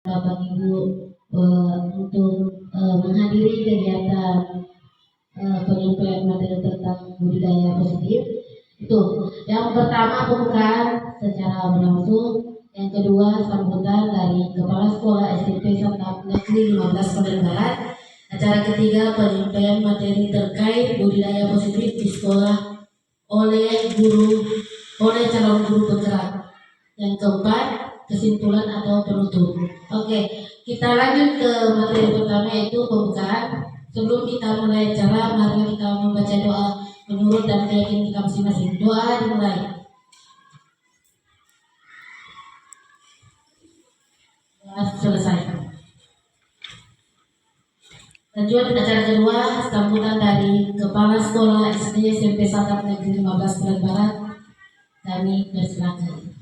Bapak Ibu untuk menghadiri kegiatan penyampaian materi tentang budidaya positif. Itu yang pertama pembukaan secara berlangsung, yang kedua sambutan dari Kepala Sekolah SMP Satap Negeri 15 Pandan Barat. Acara ketiga penyampaian materi terkait budidaya positif di sekolah oleh calon guru penggerak. Yang keempat, kesimpulan atau penutup. Oke, kita lanjut ke materi pertama, yaitu pembukaan. Sebelum kita mulai acara, mari kita membaca doa menurut dan keyakinan kita masing-masing. Doa dimulai. Selesai. Lanjut acara kedua, sambutan dari Kepala Sekolah SD SMP Satap Negeri 15 Pandan Barat. Kami persilakan.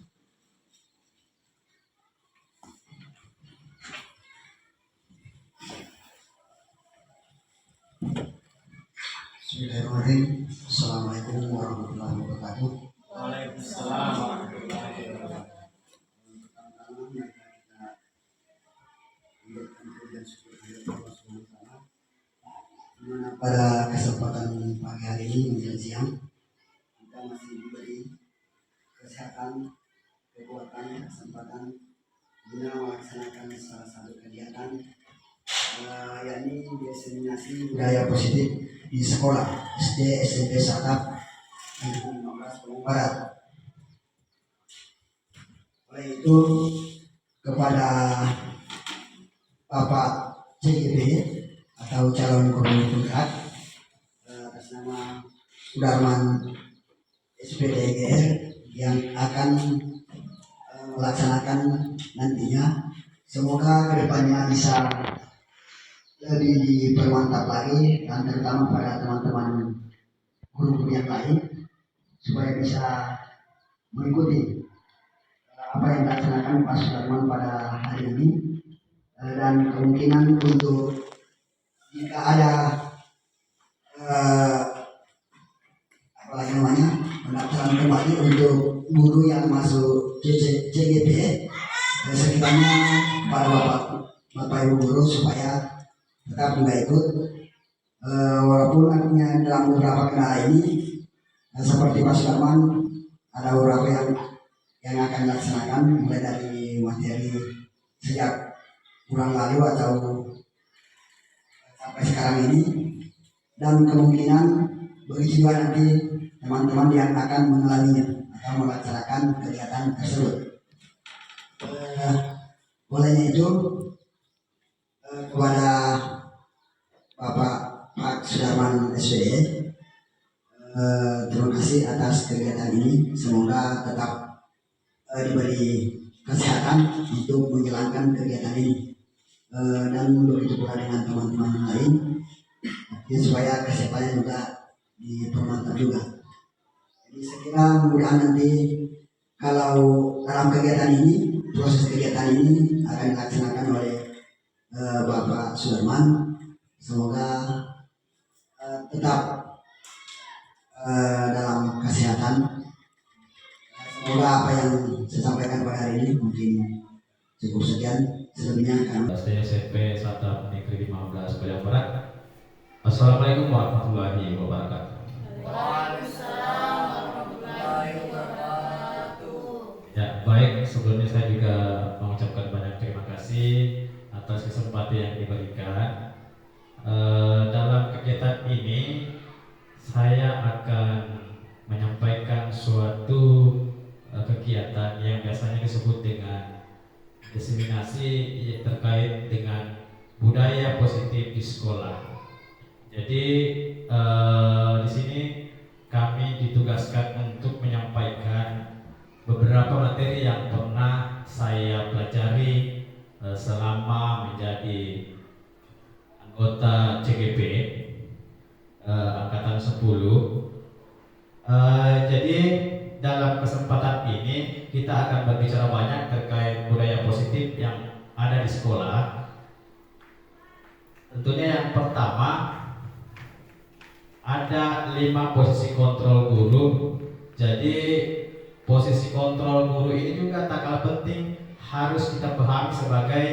Bismillahirrahmanirrahim. Assalamualaikum warahmatullahi wabarakatuh. Waalaikumsalam warahmatullahi wabarakatuh. Pada kesempatan pagi hari ini menjelang siang, kita masih diberi kesehatan, kekuatan, kesempatan guna melaksanakan salah satu kegiatan yakni diseminasi budaya positif di sekolah SD SMP Satap Negeri 15 Pandan Barat. Oleh itu, kepada Bapak CGP atau calon guru penggerak atas nama Sudarman SPDGR yang akan melaksanakan nantinya, semoga kedepannya bisa lebih dipermantap lagi, dan terutama pada teman-teman guru-guru yang lain supaya bisa mengikuti apa yang dilaksanakan Pak Sudarman pada hari ini, dan kemungkinan untuk jika ada pendaftaran kembali untuk guru yang masuk CGP, sekitarnya para bapak ibu guru supaya tetap juga ikut, walaupun nantinya dalam beberapa kendala ini seperti Pak Sudarman ada beberapa yang akan dilaksanakan mulai dari materi sejak bulan lalu atau sampai sekarang ini, dan kemungkinan begitu juga nanti teman-teman yang akan mengalaminya atau melaksanakan kegiatan tersebut. Olehnya itu, kepada Bapak Pak Sudarman SPD, terima kasih atas kegiatan ini. Semoga tetap diberi kesehatan untuk menjalankan kegiatan ini, dan begitu pula dengan teman-teman lain, ya, supaya kesehatannya juga dipermantap juga. Jadi saya kira mudah nanti kalau dalam kegiatan ini, proses kegiatan ini akan dilaksanakan oleh Bapak Sudarman. Semoga tetap dalam kesehatan. Semoga apa yang saya sampaikan pada hari ini mungkin cukup sekian. Selebihnya kami SMP Satap Negeri 15 Pandan Barat. Assalamualaikum warahmatullahi wabarakatuh. Waalaikumsalam warahmatullahi wabarakatuh. Ya, baik, sebelumnya saya juga mengucapkan banyak terima kasih atas kesempatan yang diberikan. Dalam kegiatan ini saya akan menyampaikan suatu kegiatan yang biasanya disebut dengan diseminasi terkait dengan budaya positif di sekolah. Jadi di sini kami ditugaskan untuk menyampaikan beberapa materi yang pernah saya pelajari selama menjadi anggota CGP angkatan 10. Jadi dalam kesempatan ini kita akan berbicara banyak terkait budaya positif yang ada di sekolah. Tentunya yang pertama, ada 5 posisi kontrol guru. Jadi posisi kontrol guru ini juga tak kalah penting, harus kita pahami sebagai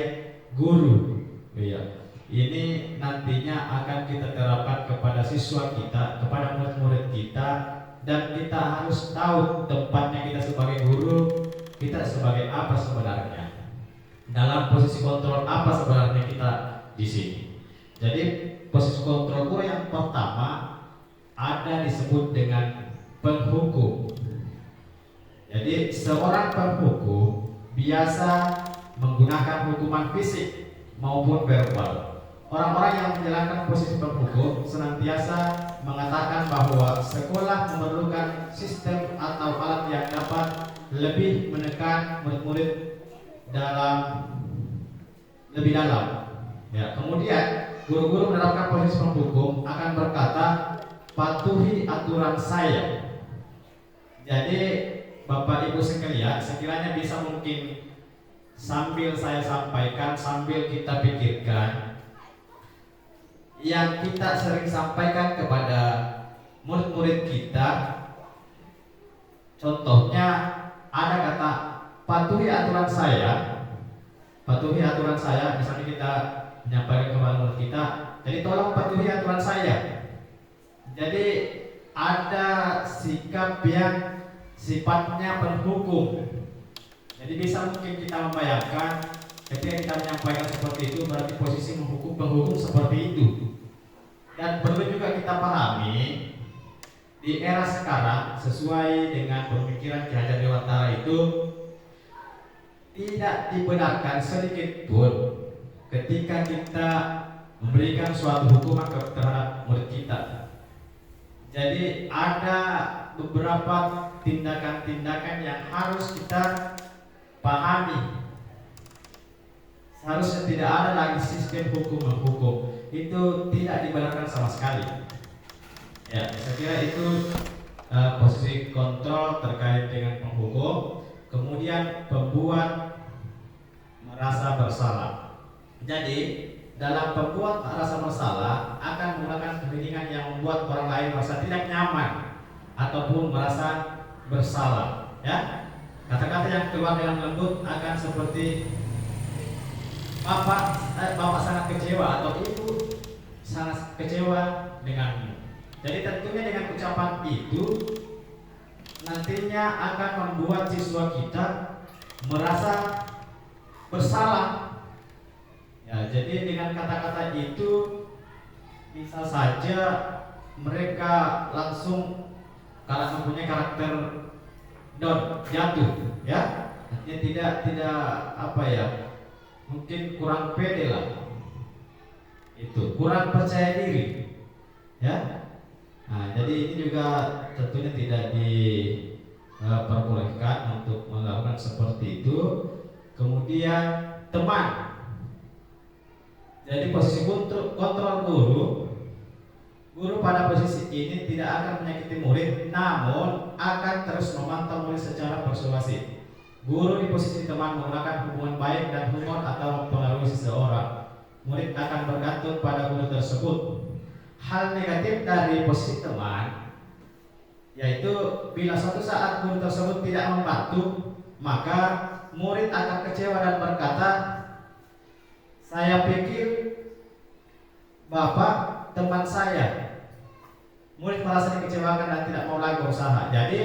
guru. Iya. Ini nantinya akan kita terapkan kepada siswa kita, kepada murid-murid kita, dan kita harus tahu tempatnya kita sebagai guru, kita sebagai apa sebenarnya, dalam posisi kontrol apa sebenarnya kita di sini. Jadi posisi kontrol guru yang pertama ada disebut dengan penghukum. Jadi seorang penghukum biasa menggunakan hukuman fisik maupun verbal. Orang-orang yang menjalankan posisi penghukum senantiasa mengatakan bahwa sekolah memerlukan sistem atau alat yang dapat lebih menekan murid-murid lebih dalam. Ya, kemudian guru-guru menerapkan posisi penghukum akan berkata, patuhi aturan saya. Jadi Bapak Ibu sekalian, sekiranya bisa mungkin sambil saya sampaikan, sambil kita pikirkan, yang kita sering sampaikan kepada murid-murid kita, contohnya ada kata patuhi aturan saya. Patuhi aturan saya, misalnya kita menyampaikan kepada murid kita, jadi tolong patuhi aturan saya. Jadi ada sikap yang sifatnya penghukum. Jadi bisa mungkin kita membayangkan ketika kita menyampaikan seperti itu, berarti posisi penghukum seperti itu. Dan perlu juga kita pahami di era sekarang, sesuai dengan pemikiran Ki Hajar Dewantara itu, tidak dibenarkan sedikit pun ketika kita memberikan suatu hukuman terhadap murid kita. Jadi ada beberapa tindakan-tindakan yang harus kita pahami. Seharusnya tidak ada lagi sistem hukum-hukum, itu tidak dibenarkan sama sekali. Ya, saya kira itu posisi kontrol terkait dengan penghukum. Kemudian pembuat merasa bersalah. Jadi dalam pembuat merasa bersalah akan menggunakan pendidikan yang membuat orang lain merasa tidak nyaman ataupun merasa bersalah. Ya, kata-kata yang keluar dengan lembut akan seperti Bapak sangat kecewa atau Ibu sangat kecewa denganmu. Jadi tentunya dengan ucapan itu nantinya akan membuat siswa kita merasa bersalah. Ya, jadi dengan kata-kata itu bisa saja mereka langsung karena mempunyai karakter down, jatuh, ya. Artinya tidak apa ya? Mungkin kurang pede lah, itu kurang percaya diri, ya. Nah, jadi ini juga tentunya tidak diperbolehkan untuk melakukan seperti itu. Kemudian teman, jadi posisi kontrol guru pada posisi ini tidak akan menyakiti murid, namun akan terus memantau murid secara persuasif. Guru di posisi teman menggunakan hubungan baik dan humor atau mempengaruhi seseorang. Murid akan bergantung pada guru tersebut. Hal negatif dari posisi teman yaitu bila suatu saat guru tersebut tidak membantu, maka murid akan kecewa dan berkata, saya pikir Bapak teman saya. Murid merasa dikecewakan dan tidak mau lagi berusaha. Jadi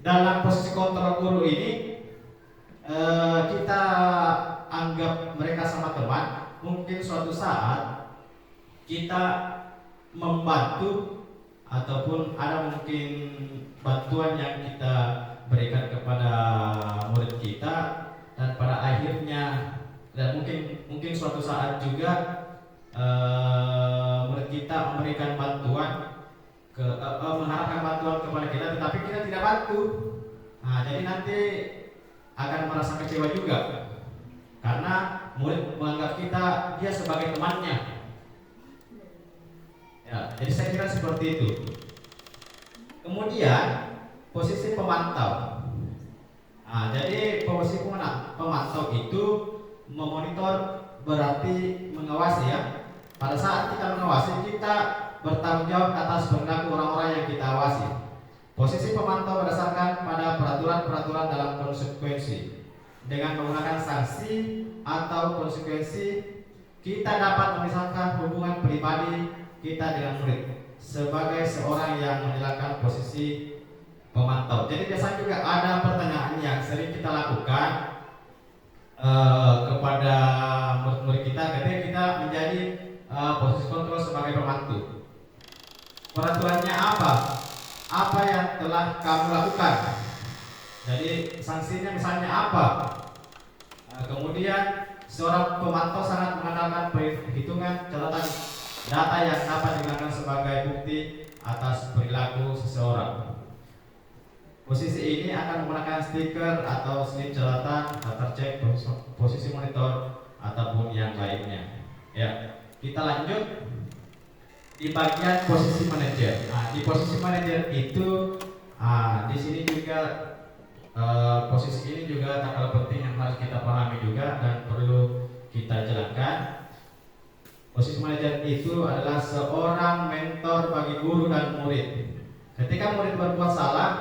dalam posisi kontrol guru ini kita anggap mereka sama teman. Mungkin suatu saat kita membantu ataupun ada mungkin bantuan yang kita berikan kepada murid kita, dan pada akhirnya dan mungkin suatu saat juga murid kita memberikan bantuan mengharapkan bantuan kepada kita, tetapi kita tidak bantu. Nah, jadi nanti akan merasa kecewa juga karena murid menganggap dia sebagai temannya. Ya, jadi saya kira seperti itu. Kemudian posisi pemantau. Nah, jadi posisi pemantau itu memonitor, berarti mengawasi, ya. Pada saat kita mengawasi, kita bertanggung jawab atas perilaku orang-orang yang kita awasi. Posisi pemantau berdasarkan pada peraturan-peraturan dalam konsekuensi dengan menggunakan sanksi atau konsekuensi kita dapat memisahkan hubungan pribadi kita dengan murid sebagai seorang yang menjalankan posisi pemantau. Jadi biasanya juga ada pertanyaan yang sering kita lakukan kepada murid-murid kita ketika kita menjadi posisi kontrol sebagai pemantau. Peraturannya apa? Apa yang telah kamu lakukan? Jadi sanksinya misalnya apa? Kemudian seorang pemantau sangat mengandalkan perhitungan catatan data yang dapat digunakan sebagai bukti atas perilaku seseorang. Posisi ini akan menggunakan stiker atau slip catatan, daftar cek, posisi monitor, ataupun yang lainnya. Ya, kita lanjut di bagian posisi manajer. Nah, di posisi manajer itu, di sini juga posisi ini juga tak kalah penting yang harus kita pahami juga dan perlu kita jalankan. Posisi manajer itu adalah seorang mentor bagi guru dan murid. Ketika murid berbuat salah,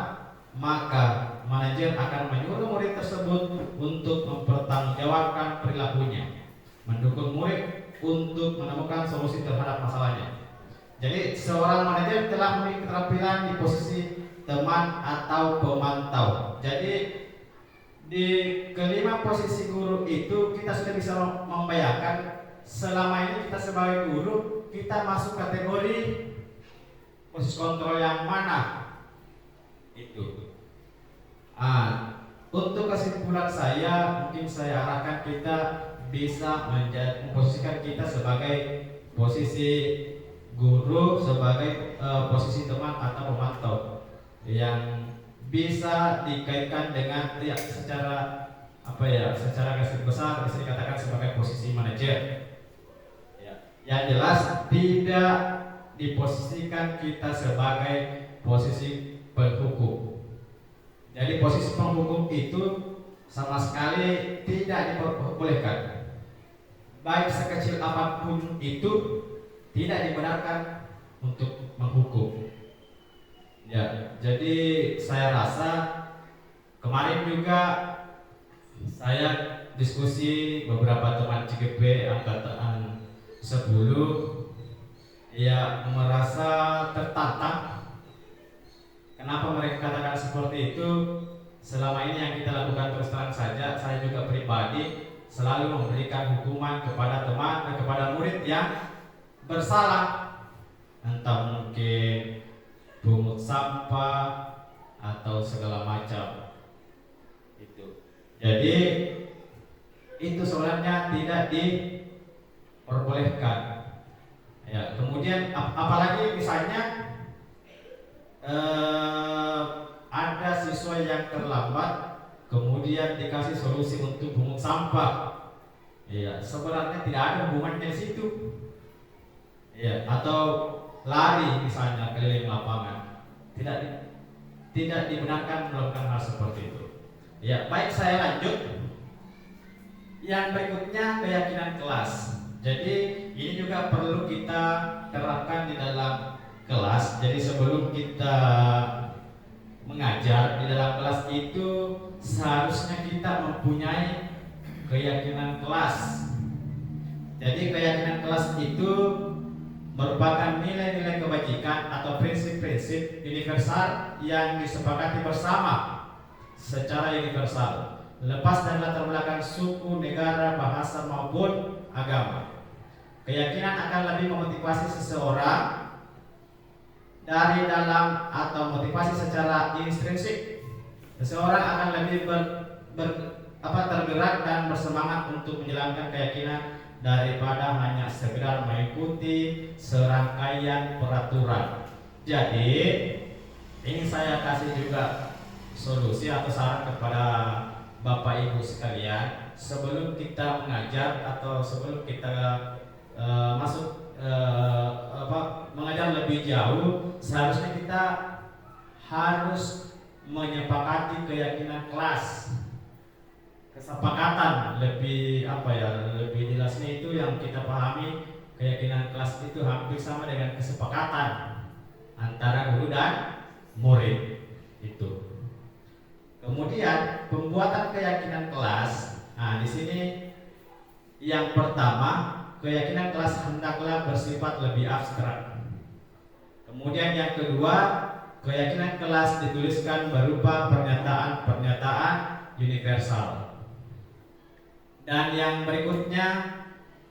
maka manajer akan menyuruh murid tersebut untuk mempertanggungjawabkan perilakunya, mendukung murid untuk menemukan solusi terhadap masalahnya. Jadi seorang manajer telah memiliki keterampilan di posisi teman atau pemantau. Jadi di kelima posisi guru itu kita sudah bisa membayangkan selama ini kita sebagai guru kita masuk kategori posisi kontrol yang mana itu. Untuk kesimpulan saya, mungkin saya arahkan kita bisa memposisikan kita sebagai posisi guru, sebagai posisi teman atau pemantau yang bisa dikaitkan dengan secara garis besar bisa dikatakan sebagai posisi manajer. Yang jelas tidak diposisikan kita sebagai posisi penghukum. Jadi posisi penghukum itu sama sekali tidak diperbolehkan. Baik sekecil apapun itu tidak dibenarkan untuk menghukum. Ya, jadi saya rasa kemarin juga saya diskusi beberapa teman CGP angkatan 10 ya merasa tertantang. Kenapa mereka katakan seperti itu? Selama ini yang kita lakukan terus terang saja, saya juga pribadi selalu memberikan hukuman kepada teman dan kepada murid yang bersalah, entah mungkin pungut sampah atau segala macam itu. Jadi itu sebenarnya tidak diperbolehkan. Ya, kemudian apalagi misalnya ada siswa yang terlambat kemudian dikasih solusi untuk pungut sampah, ya sebenarnya tidak ada hubungannya di situ, ya atau lari misalnya keliling lapangan, tidak dibenarkan melakukan hal seperti itu. Ya baik, saya lanjut. Yang berikutnya keyakinan kelas. Jadi ini juga perlu kita terapkan di dalam kelas. Jadi sebelum kita mengajar di dalam kelas itu seharusnya kita mempunyai keyakinan kelas. Jadi keyakinan kelas itu merupakan nilai-nilai kebajikan atau prinsip-prinsip universal yang disepakati bersama secara universal, lepas dari latar belakang suku, negara, bahasa maupun agama. Keyakinan akan lebih memotivasi seseorang dari dalam atau motivasi secara intrinsik. Seseorang akan lebih tergerak dan bersemangat untuk menjalankan keyakinan daripada hanya sekedar mengikuti serangkaian peraturan. Jadi ini saya kasih juga solusi atau saran kepada Bapak Ibu sekalian, sebelum kita mengajar atau sebelum kita mengajar lebih jauh, seharusnya kita harus menyepakati keyakinan kelas. Kesepakatan lebih lebih jelasnya itu yang kita pahami, keyakinan kelas itu hampir sama dengan kesepakatan antara guru dan murid itu. Kemudian pembuatan keyakinan kelas. Nah, di sini Yang pertama, keyakinan kelas hendaklah bersifat lebih abstrak. Kemudian yang kedua, keyakinan kelas dituliskan berupa pernyataan-pernyataan universal. Dan yang berikutnya,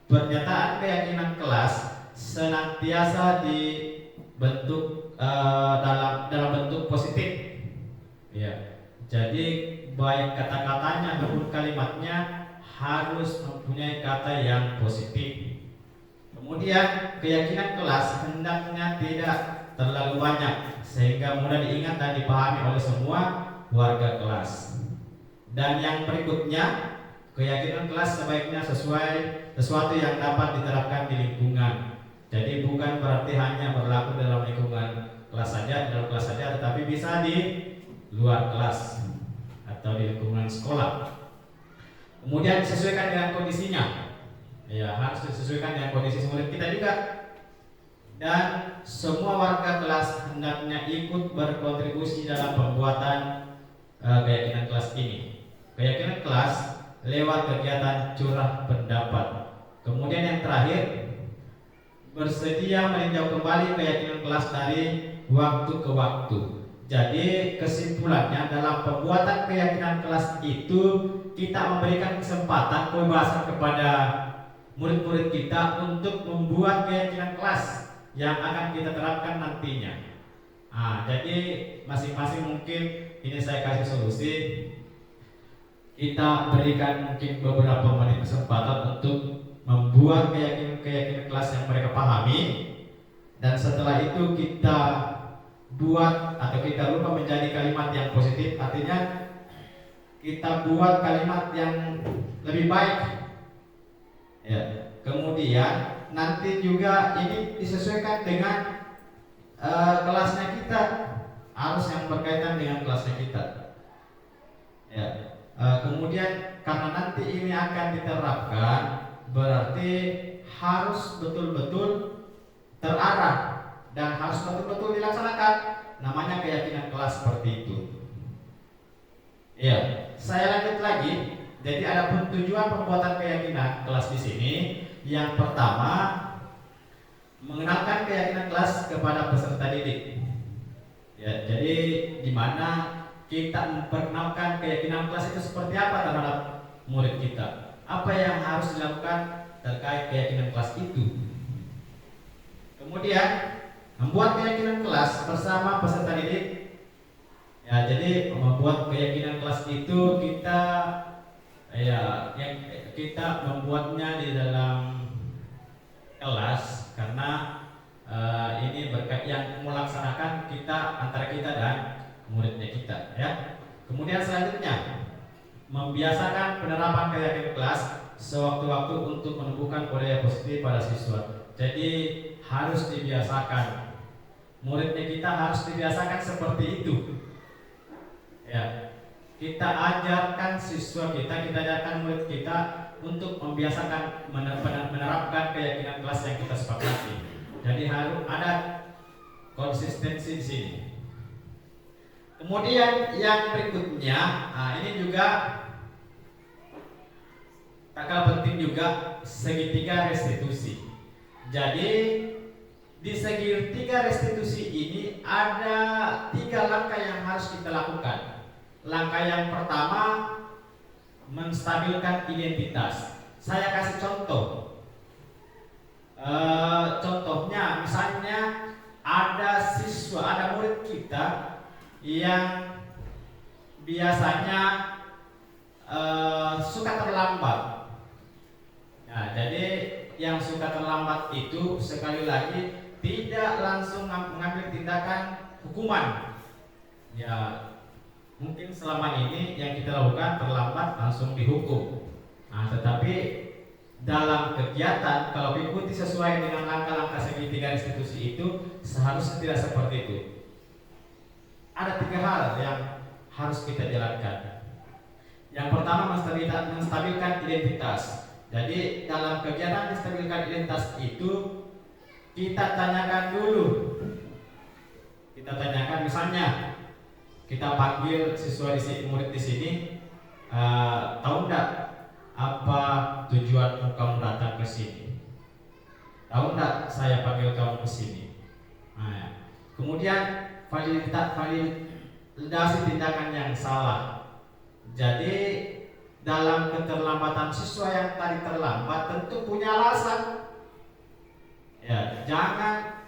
pernyataan keyakinan kelas senantiasa dibentuk dalam bentuk positif. Ya. Jadi baik kata-katanya maupun kalimatnya harus mempunyai kata yang positif. Kemudian keyakinan kelas hendaknya tidak terlalu banyak sehingga mudah diingat dan dipahami oleh semua warga kelas. Dan yang berikutnya, keyakinan kelas sebaiknya sesuai sesuatu yang dapat diterapkan di lingkungan. Jadi bukan berarti hanya berlaku dalam lingkungan kelas saja, dalam kelas saja, tetapi bisa di luar kelas atau di lingkungan sekolah. Kemudian disesuaikan dengan kondisinya. Ya, harus disesuaikan dengan kondisi murid kita juga. Dan semua warga kelas hendaknya ikut berkontribusi dalam pembuatan keyakinan kelas ini. Keyakinan kelas lewat kegiatan curah pendapat. Kemudian yang terakhir, bersedia meninjau kembali keyakinan kelas dari waktu ke waktu. Jadi kesimpulannya, dalam pembuatan keyakinan kelas itu kita memberikan kesempatan kebebasan kepada murid-murid kita untuk membuat keyakinan kelas yang akan kita terapkan nantinya. Jadi masing-masing mungkin ini saya kasih solusi. Kita berikan mungkin beberapa menit kesempatan untuk membuat keyakinan kelas yang mereka pahami, dan setelah itu kita buat atau kita rubah menjadi kalimat yang positif, artinya kita buat kalimat yang lebih baik. Ya. Kemudian nanti juga ini disesuaikan dengan kelasnya kita, harus yang berkaitan dengan kelasnya kita. Ya. Kemudian karena nanti ini akan diterapkan, berarti harus betul-betul terarah dan harus betul-betul dilaksanakan. Namanya keyakinan kelas seperti itu. Ya, saya lanjut lagi. Jadi ada tujuan pembuatan keyakinan kelas di sini. Yang pertama, mengenalkan keyakinan kelas kepada peserta didik. Ya, jadi di mana kita memperkenalkan keyakinan kelas itu seperti apa terhadap murid kita. Apa yang harus dilakukan terkait keyakinan kelas itu. Kemudian membuat keyakinan kelas bersama peserta didik. Ya, jadi membuat keyakinan kelas itu kita membuatnya di dalam kelas karena ini berkait yang melaksanakan kita antara kita dan muridnya kita, ya. Kemudian selanjutnya membiasakan penerapan keyakinan kelas sewaktu-waktu untuk menumbuhkan budaya positif pada siswa. Jadi harus dibiasakan, muridnya kita harus dibiasakan seperti itu. Ya, kita ajarkan siswa kita ajarkan murid kita untuk membiasakan menerapkan keyakinan kelas yang kita sepakati. Jadi harus ada konsistensi di sini. Kemudian yang berikutnya, ini juga tak kalah penting juga, segitiga restitusi. Jadi di segitiga restitusi ini ada 3 langkah yang harus kita lakukan. Langkah yang pertama, menstabilkan identitas. Saya kasih contoh. Contohnya misalnya ada murid kita yang biasanya suka terlambat. Nah, jadi yang suka terlambat itu sekali lagi tidak langsung mengambil tindakan hukuman. Ya, mungkin selama ini yang kita lakukan terlambat langsung dihukum. Tetapi dalam kegiatan kalau diikuti sesuai dengan langkah-langkah segitiga restitusi itu seharusnya tidak seperti itu. Ada 3 hal yang harus kita jalankan. Yang pertama, menstabilkan identitas. Jadi dalam kegiatan menstabilkan identitas itu kita tanyakan dulu. Kita tanyakan misalnya, kita panggil siswa murid di sini, tahu enggak apa tujuanmu kamu datang ke sini? Tahu enggak saya panggil kamu ke sini? Nah, kemudian validasi tindakan yang salah. Jadi dalam keterlambatan siswa yang tadi terlambat tentu punya alasan. Ya, jangan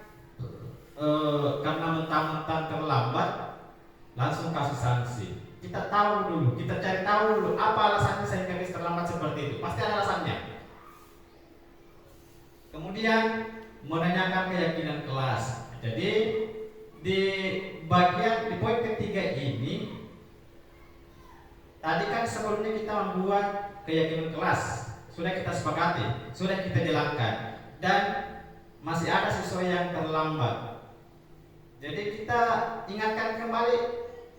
karena mentang-mentang terlambat langsung kasih sanksi. Kita tahu dulu, kita cari tahu dulu apa alasannya sehingga bisa terlambat seperti itu. Pasti ada alasannya. Kemudian menanyakan keyakinan kelas. Jadi di poin ketiga ini tadi kan sebelumnya kita membuat keyakinan kelas, sudah kita sepakati, sudah kita jalankan, dan masih ada siswa yang terlambat. Jadi kita ingatkan kembali,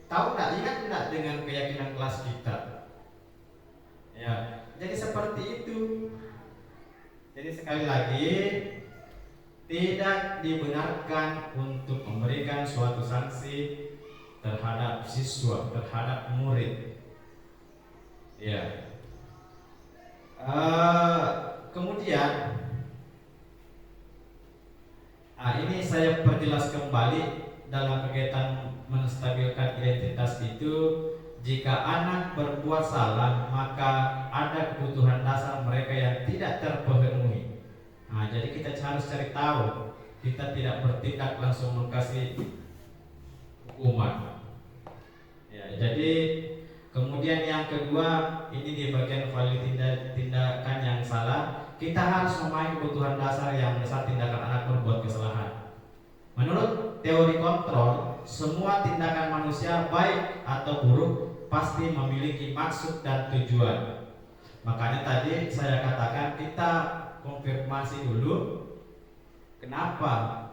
tahu nggak, ingat nggak dengan keyakinan kelas kita? Ya, jadi seperti itu. Jadi sekali lagi, tidak dibenarkan untuk memberikan suatu sanksi terhadap siswa, terhadap murid. Ya. Kemudian, ini saya perjelas kembali dalam kegiatan menstabilkan identitas itu. Jika anak berbuat salah, maka ada kebutuhan dasar mereka yang tidak terpenuhi. Jadi kita harus cari tahu. Kita tidak bertindak langsung mengkasih hukuman. Ya, jadi kemudian yang kedua, ini di bagian valid tindakan yang salah. Kita harus memahami kebutuhan dasar yang mendasar tindakan anak berbuat kesalahan. Menurut teori kontrol, semua tindakan manusia baik atau buruk pasti memiliki maksud dan tujuan. Makanya tadi saya katakan kita konfirmasi dulu kenapa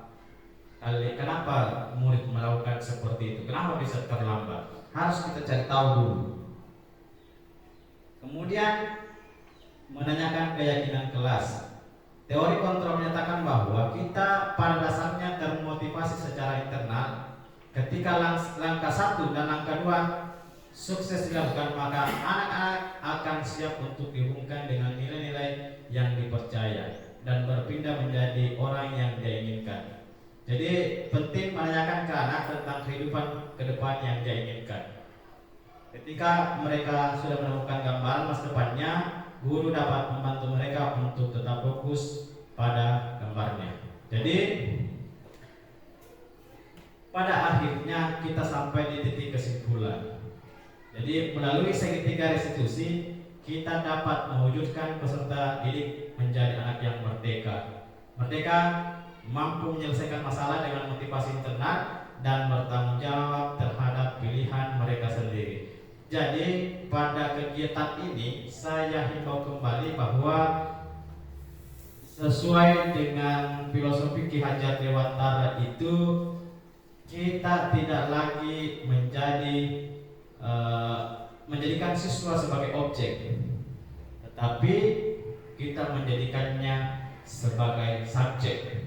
murid melakukan seperti itu, kenapa bisa terlambat. Harus kita cari tahu dulu. Kemudian menanyakan keyakinan kelas. Teori kontrol menyatakan bahwa kita pada dasarnya termotivasi secara internal. Ketika langkah 1 dan langkah 2 sukses dilakukan, maka anak-anak akan siap untuk dihubungkan dengan nilai-nilai yang dipercaya dan berpindah menjadi orang yang dia inginkan. Jadi penting menanyakan ke anak tentang kehidupan ke depan yang dia inginkan. Ketika mereka sudah menemukan gambaran masa depannya, guru dapat membantu mereka untuk tetap fokus pada gambarnya. Jadi pada akhirnya kita sampai di titik kesimpulan. Jadi melalui segitiga restitusi kita dapat mewujudkan peserta didik menjadi anak yang merdeka. Merdeka mampu menyelesaikan masalah dengan motivasi internal dan bertanggung jawab terhadap pilihan mereka sendiri. Jadi pada kegiatan ini saya himbau kembali bahwa sesuai dengan filosofi Ki Hajar Dewantara itu kita tidak lagi menjadikan siswa sebagai objek, tetapi kita menjadikannya sebagai subjek.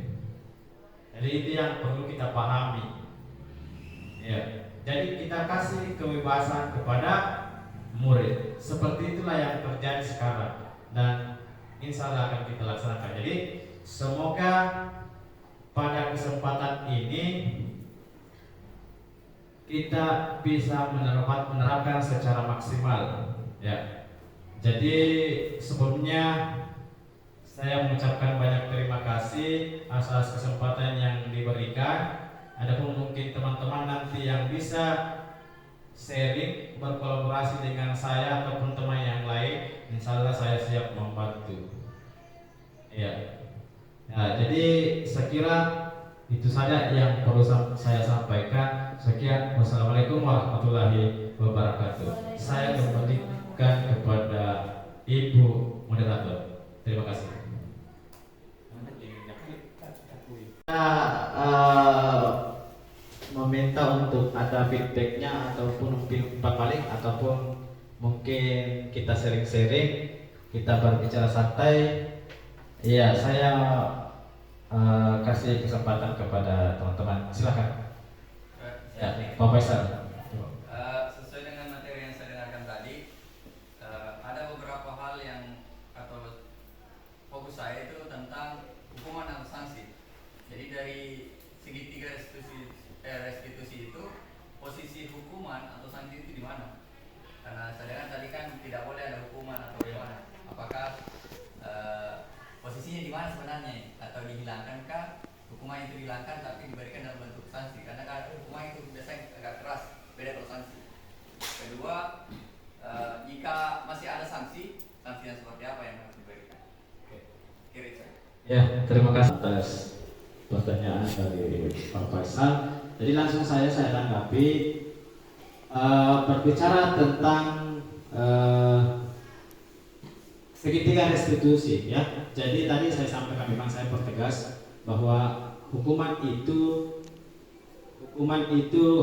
Jadi itu yang perlu kita pahami. Ya, jadi kita kasih kebebasan kepada murid. Seperti itulah yang terjadi sekarang dan insya Allah akan kita laksanakan. Jadi semoga pada kesempatan ini kita bisa menerapkan secara maksimal. Ya. Jadi sebelumnya saya mengucapkan banyak terima kasih atas kesempatan yang diberikan. Adapun mungkin teman-teman nanti yang bisa sharing berkolaborasi dengan saya ataupun teman yang lain, insya Allah saya siap membantu. Ya. Nah, jadi saya kira itu saja yang perlu saya sampaikan. Sekian, wassalamualaikum warahmatullahi wabarakatuh. Saya kembalikan kepada Ibu Moderator. Terima kasih. Kita meminta untuk ada feedbacknya ataupun mungkin umpan balik ataupun mungkin kita sharing-sharing, kita berbicara santai. Iya, saya kasih kesempatan kepada teman-teman. Silakan. Ya, Pak Faisal. Sesuai dengan materi yang saya dengarkan tadi, ada beberapa hal yang Jadi dari segitiga restitusi itu posisi hukuman atau sanksi itu di mana? Karena sedangkan tadi kan tidak boleh ada hukuman atau bagaimana. Apakah posisinya di mana sebenarnya? Atau dihilangkankah hukuman itu dihilangkan tapi diberikan dalam bentuk sanksi? Karena kan hukuman itu biasanya agak keras, beda kalau sanksi. Kedua, jika masih ada sanksi yang seperti apa yang harus diberikan? Kiri saya. Ya, terima kasih atas pertanyaan dari Pak Faisal. Jadi langsung saya tanggapi, berbicara tentang segitiga restitusi, ya. Jadi tadi saya sampaikan, memang saya pertegas bahwa hukuman itu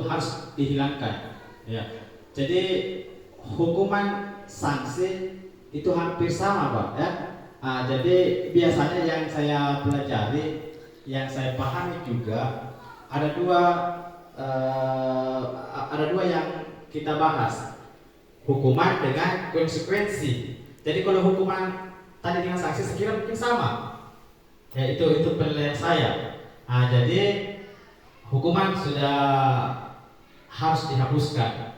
harus dihilangkan, ya. Jadi hukuman sanksi itu hampir sama, Pak, ya. Jadi biasanya yang saya pelajari, yang saya pahami juga ada dua yang kita bahas, hukuman dengan konsekuensi. Jadi kalau hukuman tadi dengan sanksi sekira mungkin sama, ya, itu penilaian saya. Jadi hukuman sudah harus dihapuskan,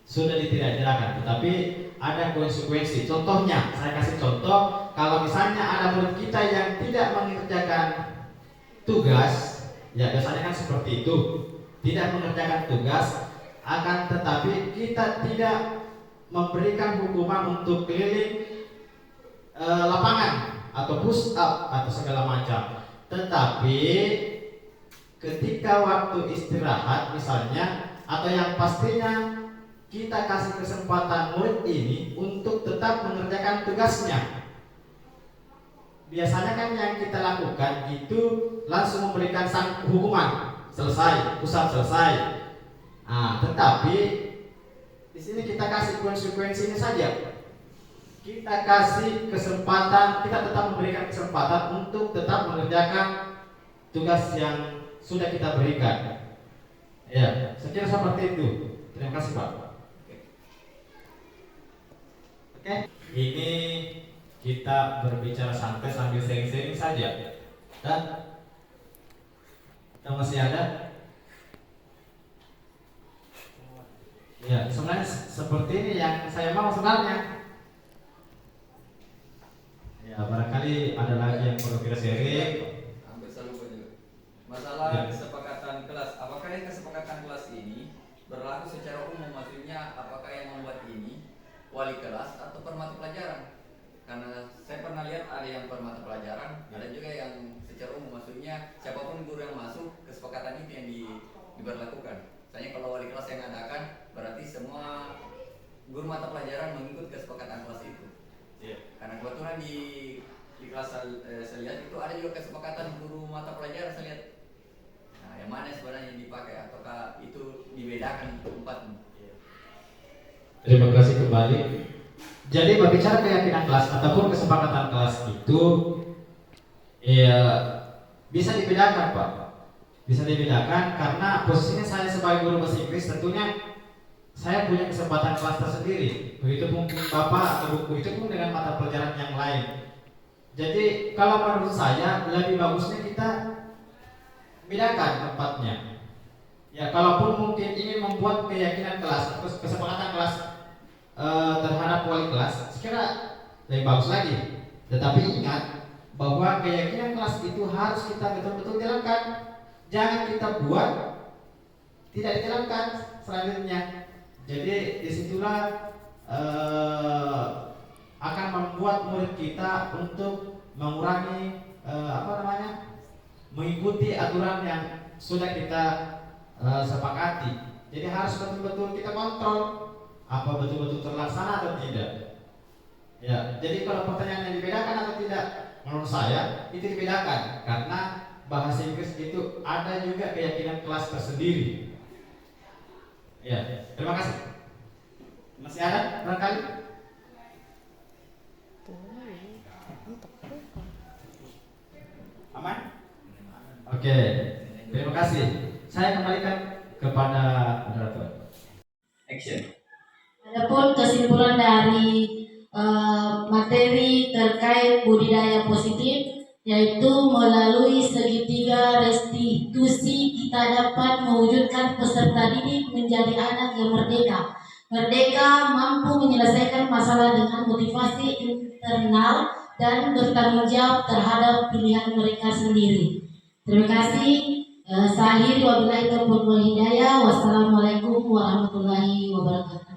sudah tidak-tidakkan, tetapi ada konsekuensi. Contohnya, saya kasih contoh, kalau misalnya ada murid kita yang tidak mengerjakan tugas, ya biasanya kan seperti itu, tidak mengerjakan tugas, akan tetapi kita tidak memberikan hukuman untuk keliling lapangan atau push up atau segala macam, tetapi ketika waktu istirahat misalnya, atau yang pastinya kita kasih kesempatan murid ini untuk tetap mengerjakan tugasnya. Biasanya kan yang kita lakukan itu langsung memberikan hukuman, selesai, pusat selesai. Tetapi di sini kita kasih konsekuensinya saja. Kita kasih kesempatan, kita tetap memberikan kesempatan untuk tetap mengerjakan tugas yang sudah kita berikan. Ya, saya kira seperti itu. Terima kasih, Pak. Oke, ini kita berbicara santai sambil sharing-sharing saja. Dan yang masih ada? Ya, sebenarnya seperti ini yang saya mau sebenarnya. Ya, barangkali ada lagi yang perlu kita sharing. Hampir selalu juga. Masalah kesepakatan kelas. Apakah yang kesepakatan kelas ini berlaku secara umum? Maksudnya apakah yang membuat ini wali kelas atau permata pelajaran? Karena saya pernah lihat ada yang permata pelajaran, ada juga yang secara umum, maksudnya siapapun guru yang masuk, kesepakatan itu yang diberlakukan. Misalnya kalau wali kelas yang mengadakan, berarti semua guru mata pelajaran mengikut kesepakatan kelas itu. Karena kebetulan di kelas saya lihat itu ada juga kesepakatan guru mata pelajaran saya lihat. Nah, yang mana sebenarnya yang dipakai, ataukah itu dibedakan tempatnya? Terima kasih kembali. Jadi berbicara keyakinan kelas ataupun kesepakatan kelas itu, ya bisa dibedakan, Pak. Bisa dibedakan karena posisinya saya sebagai guru bahasa Inggris, tentunya saya punya kesempatan kelas tersendiri. Begitu mungkin Bapak atau buku itu pun dengan mata pelajaran yang lain. Jadi kalau menurut saya lebih bagusnya kita bedakan tempatnya. Ya, kalaupun mungkin ingin membuat keyakinan kelas, kesepakatan kelas terhadap wali kelas, sekira lebih bagus lagi. Tetapi ingat bahwa keyakinan kelas itu harus kita betul-betul jalankan. Jangan kita buat tidak dijalankan selanjutnya. Jadi disitulah akan membuat murid kita untuk mengurangi mengikuti aturan yang sudah kita sepakati. Jadi harus betul-betul kita kontrol apa betul-betul terlaksana atau tidak. Ya, jadi kalau pertanyaannya dibedakan atau tidak, menurut saya itu dibedakan karena bahasa Inggris itu ada juga keyakinan kelas tersendiri. Ya, terima kasih. Masih ada barangkali? Aman? Oke, terima kasih. Saya kembalikan kepada moderator. Action. Adapun kesimpulan dari materi terkait budidaya positif, yaitu melalui segitiga dapat mewujudkan peserta didik menjadi anak yang merdeka. Merdeka mampu menyelesaikan masalah dengan motivasi internal dan bertanggung jawab terhadap pilihan mereka sendiri. Terima kasih. Saya akhiri wabillahi taufiq wal hidayah. Wassalamualaikum warahmatullahi wabarakatuh.